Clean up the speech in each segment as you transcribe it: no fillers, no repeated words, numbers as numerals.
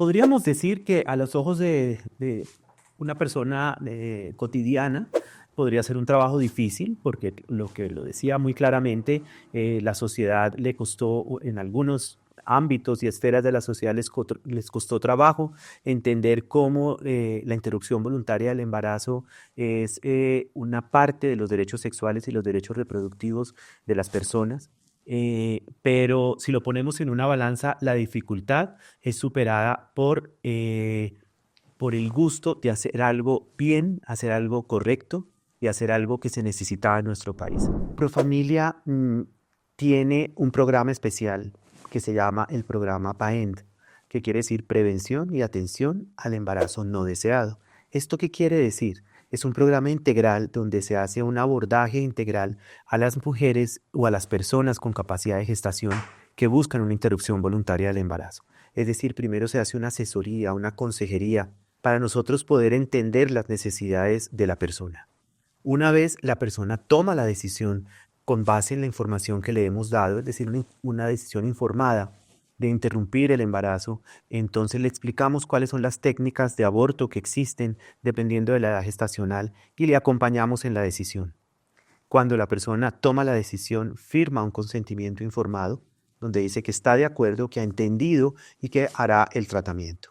Podríamos decir que a los ojos de una persona cotidiana podría ser un trabajo difícil, porque lo que lo decía muy claramente, la sociedad le costó, en algunos ámbitos y esferas de la sociedad les costó trabajo entender cómo la interrupción voluntaria del embarazo es una parte de los derechos sexuales y los derechos reproductivos de las personas. Pero si lo ponemos en una balanza, la dificultad es superada por el gusto de hacer algo bien, hacer algo correcto y hacer algo que se necesitaba en nuestro país. Profamilia tiene un programa especial que se llama el programa PAEND, que quiere decir Prevención y Atención al Embarazo No Deseado. ¿Esto qué quiere decir? Es un programa integral donde se hace un abordaje integral a las mujeres o a las personas con capacidad de gestación que buscan una interrupción voluntaria del embarazo. Es decir, primero se hace una asesoría, una consejería, para nosotros poder entender las necesidades de la persona. Una vez la persona toma la decisión con base en la información que le hemos dado, es decir, una decisión informada de interrumpir el embarazo, entonces le explicamos cuáles son las técnicas de aborto que existen dependiendo de la edad gestacional y le acompañamos en la decisión. Cuando la persona toma la decisión, firma un consentimiento informado donde dice que está de acuerdo, que ha entendido y que hará el tratamiento.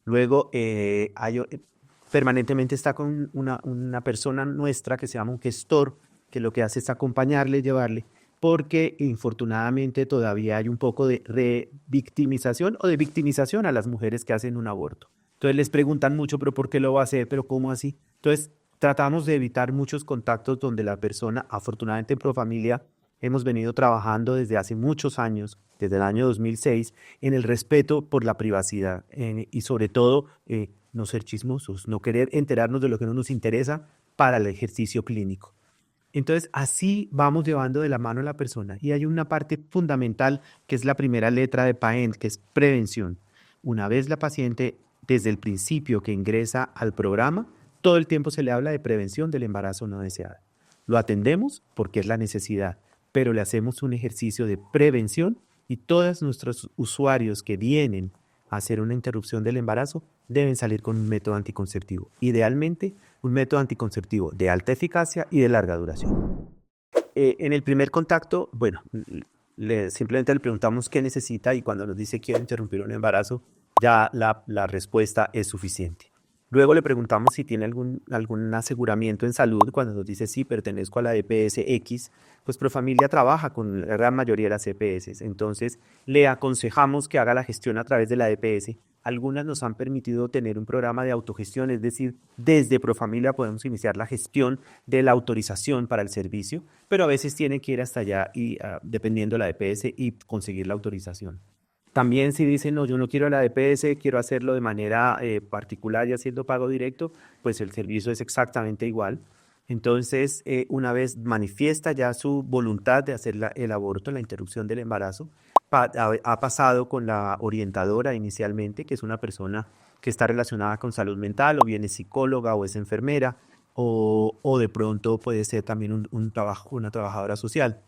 Luego, permanentemente está con una persona nuestra que se llama un gestor, que lo que hace es acompañarle, llevarle, porque infortunadamente todavía hay un poco de revictimización o de victimización a las mujeres que hacen un aborto. Entonces les preguntan mucho, pero ¿por qué lo va a hacer? ¿Pero cómo así? Entonces tratamos de evitar muchos contactos donde la persona, afortunadamente en Profamilia, hemos venido trabajando desde hace muchos años, desde el año 2006, en el respeto por la privacidad y sobre todo no ser chismosos, no querer enterarnos de lo que no nos interesa para el ejercicio clínico. Entonces, así vamos llevando de la mano a la persona. Y hay una parte fundamental que es la primera letra de PAEND, que es prevención. Una vez la paciente, desde el principio que ingresa al programa, todo el tiempo se le habla de prevención del embarazo no deseado. Lo atendemos porque es la necesidad, pero le hacemos un ejercicio de prevención y todos nuestros usuarios que vienen a hacer una interrupción del embarazo deben salir con un método anticonceptivo. Idealmente, un método anticonceptivo de alta eficacia y de larga duración. En el primer contacto, bueno, simplemente le preguntamos qué necesita y cuando nos dice quiero interrumpir un embarazo, ya la respuesta es suficiente. Luego le preguntamos si tiene algún aseguramiento en salud. Cuando nos dice sí, pertenezco a la EPS X, pues Profamilia trabaja con la gran mayoría de las EPS. Entonces le aconsejamos que haga la gestión a través de la EPS. Algunas nos han permitido tener un programa de autogestión, es decir, desde Profamilia podemos iniciar la gestión de la autorización para el servicio, pero a veces tiene que ir hasta allá y dependiendo de la EPS y conseguir la autorización. También si dicen, no, yo no quiero la EPS, quiero hacerlo de manera particular y haciendo pago directo, pues el servicio es exactamente igual. Entonces, una vez manifiesta ya su voluntad de hacer el aborto, la interrupción del embarazo, ha pasado con la orientadora inicialmente, que es una persona que está relacionada con salud mental, o bien es psicóloga o es enfermera, o de pronto puede ser también una trabajadora social.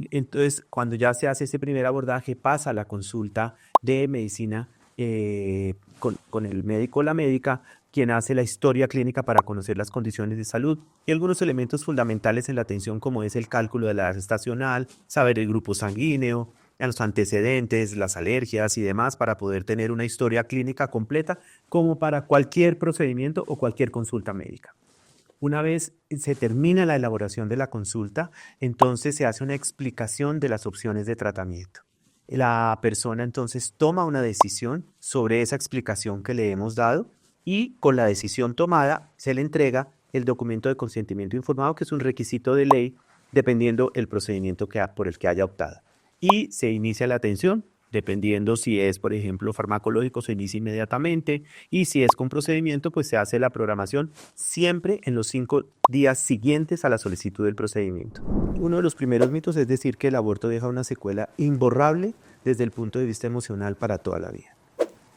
Entonces, cuando ya se hace ese primer abordaje, pasa a la consulta de medicina con el médico o la médica, quien hace la historia clínica para conocer las condiciones de salud y algunos elementos fundamentales en la atención, como es el cálculo de la edad gestacional, saber el grupo sanguíneo, los antecedentes, las alergias y demás, para poder tener una historia clínica completa, como para cualquier procedimiento o cualquier consulta médica. Una vez se termina la elaboración de la consulta, entonces se hace una explicación de las opciones de tratamiento. La persona entonces toma una decisión sobre esa explicación que le hemos dado y con la decisión tomada se le entrega el documento de consentimiento informado, que es un requisito de ley dependiendo el procedimiento por el que haya optado. Y se inicia la atención. Dependiendo si es, por ejemplo, farmacológico, se inicia inmediatamente y si es con procedimiento, pues se hace la programación siempre en los 5 días siguientes a la solicitud del procedimiento. Uno de los primeros mitos es decir que el aborto deja una secuela imborrable desde el punto de vista emocional para toda la vida.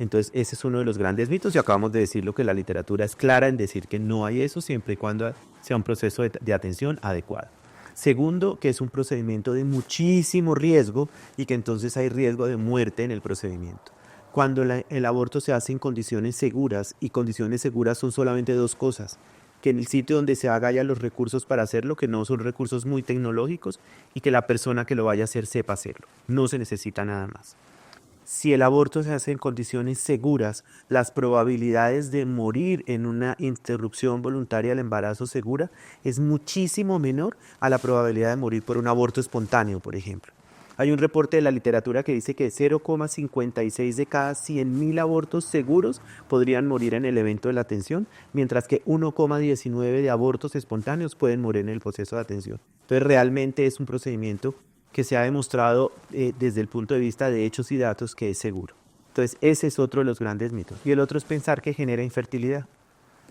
Entonces, ese es uno de los grandes mitos y acabamos de decirlo, que la literatura es clara en decir que no hay eso siempre y cuando sea un proceso de atención adecuado. Segundo, que es un procedimiento de muchísimo riesgo y que entonces hay riesgo de muerte en el procedimiento. Cuando el aborto se hace en condiciones seguras, y condiciones seguras son solamente dos cosas: que en el sitio donde se haga haya los recursos para hacerlo, que no son recursos muy tecnológicos, y que la persona que lo vaya a hacer sepa hacerlo. No se necesita nada más. Si el aborto se hace en condiciones seguras, las probabilidades de morir en una interrupción voluntaria del embarazo segura es muchísimo menor a la probabilidad de morir por un aborto espontáneo, por ejemplo. Hay un reporte de la literatura que dice que 0,56 de cada 100.000 abortos seguros podrían morir en el evento de la atención, mientras que 1,19 de abortos espontáneos pueden morir en el proceso de atención. Entonces realmente es un procedimiento que se ha demostrado desde el punto de vista de hechos y datos que es seguro. Entonces ese es otro de los grandes mitos. Y el otro es pensar que genera infertilidad,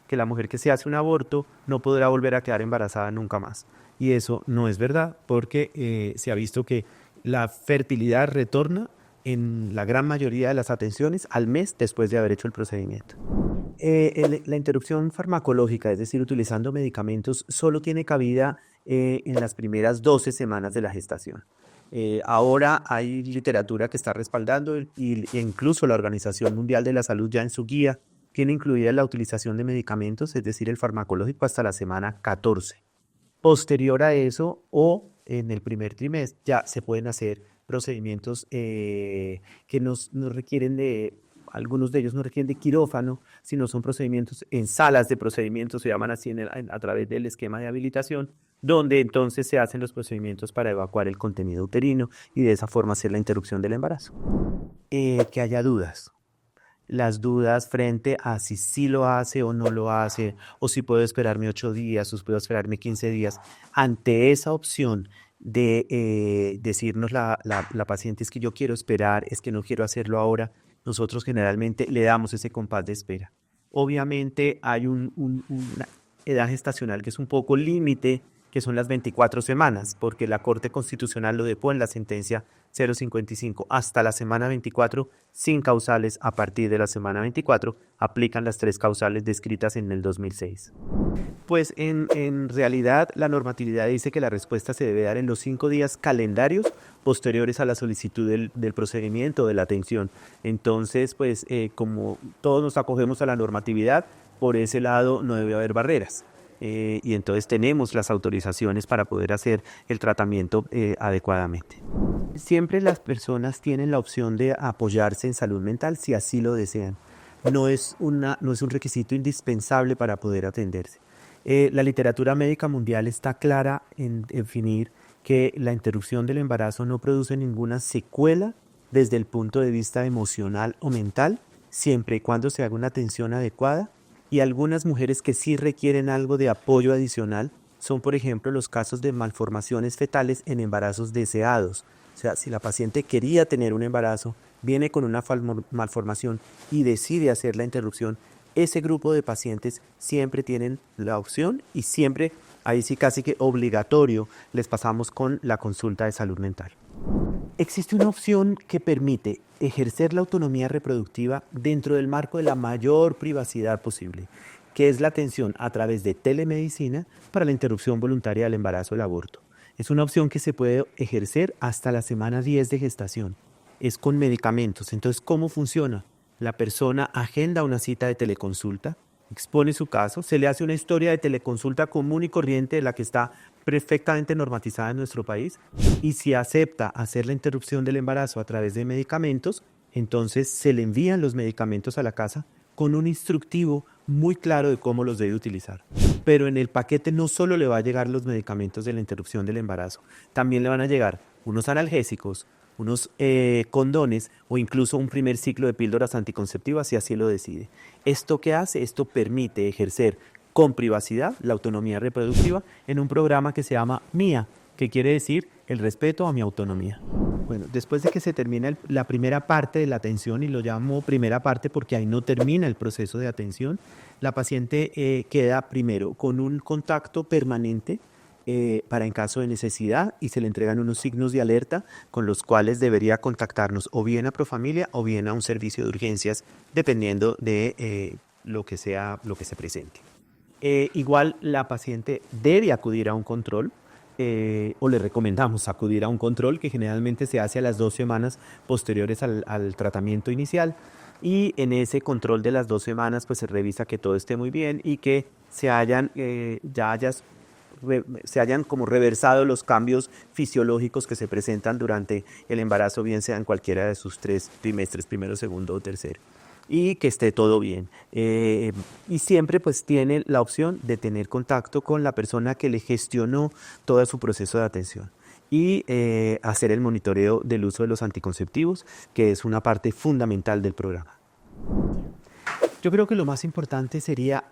que la mujer que se hace un aborto no podrá volver a quedar embarazada nunca más. Y eso no es verdad, porque se ha visto que la fertilidad retorna en la gran mayoría de las atenciones al mes después de haber hecho el procedimiento. La interrupción farmacológica, es decir, utilizando medicamentos, solo tiene cabida en las primeras 12 semanas de la gestación. Ahora hay literatura que está respaldando e incluso la Organización Mundial de la Salud ya en su guía tiene incluida la utilización de medicamentos, es decir, el farmacológico hasta la semana 14. Posterior a eso o en el primer trimestre ya se pueden hacer procedimientos que no requieren de, algunos de ellos no requieren de quirófano, sino son procedimientos en salas de procedimientos, se llaman así a través del esquema de habilitación, donde entonces se hacen los procedimientos para evacuar el contenido uterino y de esa forma hacer la interrupción del embarazo. Que haya dudas. Las dudas frente a si sí lo hace o no lo hace, o si puedo esperarme 8 días, o si puedo esperarme 15 días. Ante esa opción de decirnos la paciente es que yo quiero esperar, es que no quiero hacerlo ahora, nosotros generalmente le damos ese compás de espera. Obviamente hay una edad gestacional que es un poco límite, que son las 24 semanas, porque la Corte Constitucional lo dejó en la sentencia 055. Hasta la semana 24, sin causales. A partir de la semana 24, aplican las 3 causales descritas en el 2006. Pues en realidad la normatividad dice que la respuesta se debe dar en los 5 días calendarios posteriores a la solicitud del procedimiento, de la atención. Entonces, pues como todos nos acogemos a la normatividad, por ese lado no debe haber barreras. Y entonces tenemos las autorizaciones para poder hacer el tratamiento adecuadamente. Siempre las personas tienen la opción de apoyarse en salud mental si así lo desean. No es un requisito indispensable para poder atenderse. La literatura médica mundial está clara en definir que la interrupción del embarazo no produce ninguna secuela desde el punto de vista emocional o mental, siempre y cuando se haga una atención adecuada. Y algunas mujeres que sí requieren algo de apoyo adicional son, por ejemplo, los casos de malformaciones fetales en embarazos deseados. O sea, si la paciente quería tener un embarazo, viene con una malformación y decide hacer la interrupción, ese grupo de pacientes siempre tienen la opción y siempre, ahí sí casi que obligatorio, les pasamos con la consulta de salud mental. Existe una opción que permite ejercer la autonomía reproductiva dentro del marco de la mayor privacidad posible, que es la atención a través de telemedicina para la interrupción voluntaria del embarazo o el aborto. Es una opción que se puede ejercer hasta la semana 10 de gestación. Es con medicamentos. Entonces, ¿cómo funciona? La persona agenda una cita de teleconsulta, expone su caso, se le hace una historia de teleconsulta común y corriente de la que está perfectamente normatizada en nuestro país, y si acepta hacer la interrupción del embarazo a través de medicamentos, entonces se le envían los medicamentos a la casa con un instructivo muy claro de cómo los debe utilizar. Pero en el paquete no solo le va a llegar los medicamentos de la interrupción del embarazo, también le van a llegar unos analgésicos, unos condones o incluso un primer ciclo de píldoras anticonceptivas si así lo decide. ¿Esto qué hace? Esto permite ejercer con privacidad la autonomía reproductiva en un programa que se llama MIA, que quiere decir el respeto a mi autonomía. Bueno, después de que se termina la primera parte de la atención, y lo llamo primera parte porque ahí no termina el proceso de atención, la paciente queda primero con un contacto permanente para en caso de necesidad, y se le entregan unos signos de alerta con los cuales debería contactarnos o bien a Profamilia o bien a un servicio de urgencias, dependiendo de lo que se presente. Igual la paciente debe acudir a un control o le recomendamos acudir a un control que generalmente se hace a las 2 semanas posteriores al tratamiento inicial. Y en ese control de las 2 semanas, pues se revisa que todo esté muy bien y que se hayan como reversado los cambios fisiológicos que se presentan durante el embarazo, bien sea en cualquiera de sus 3 trimestres, primero, segundo o tercero, y que esté todo bien. Y siempre pues tiene la opción de tener contacto con la persona que le gestionó todo su proceso de atención y hacer el monitoreo del uso de los anticonceptivos, que es una parte fundamental del programa. Yo creo que lo más importante sería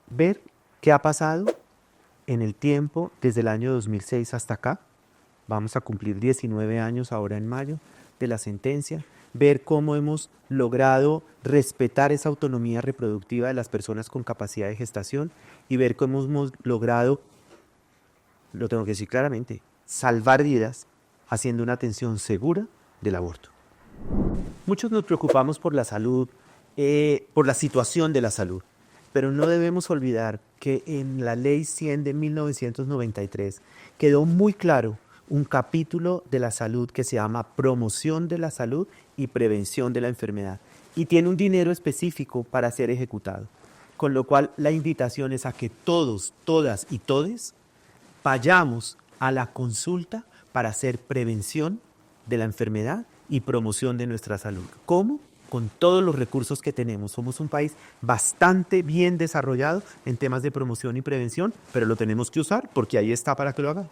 ver qué ha pasado en el tiempo desde el año 2006 hasta acá. Vamos a cumplir 19 años ahora en mayo de la sentencia. Ver cómo hemos logrado respetar esa autonomía reproductiva de las personas con capacidad de gestación y ver cómo hemos logrado, lo tengo que decir claramente, salvar vidas haciendo una atención segura del aborto. Muchos nos preocupamos por la salud, por la situación de la salud, pero no debemos olvidar que en la Ley 100 de 1993 quedó muy claro un capítulo de la salud que se llama Promoción de la Salud y Prevención de la Enfermedad, y tiene un dinero específico para ser ejecutado. Con lo cual la invitación es a que todos, todas y todes vayamos a la consulta para hacer prevención de la enfermedad y promoción de nuestra salud. ¿Cómo? Con todos los recursos que tenemos. Somos un país bastante bien desarrollado en temas de promoción y prevención, pero lo tenemos que usar porque ahí está para que lo hagamos.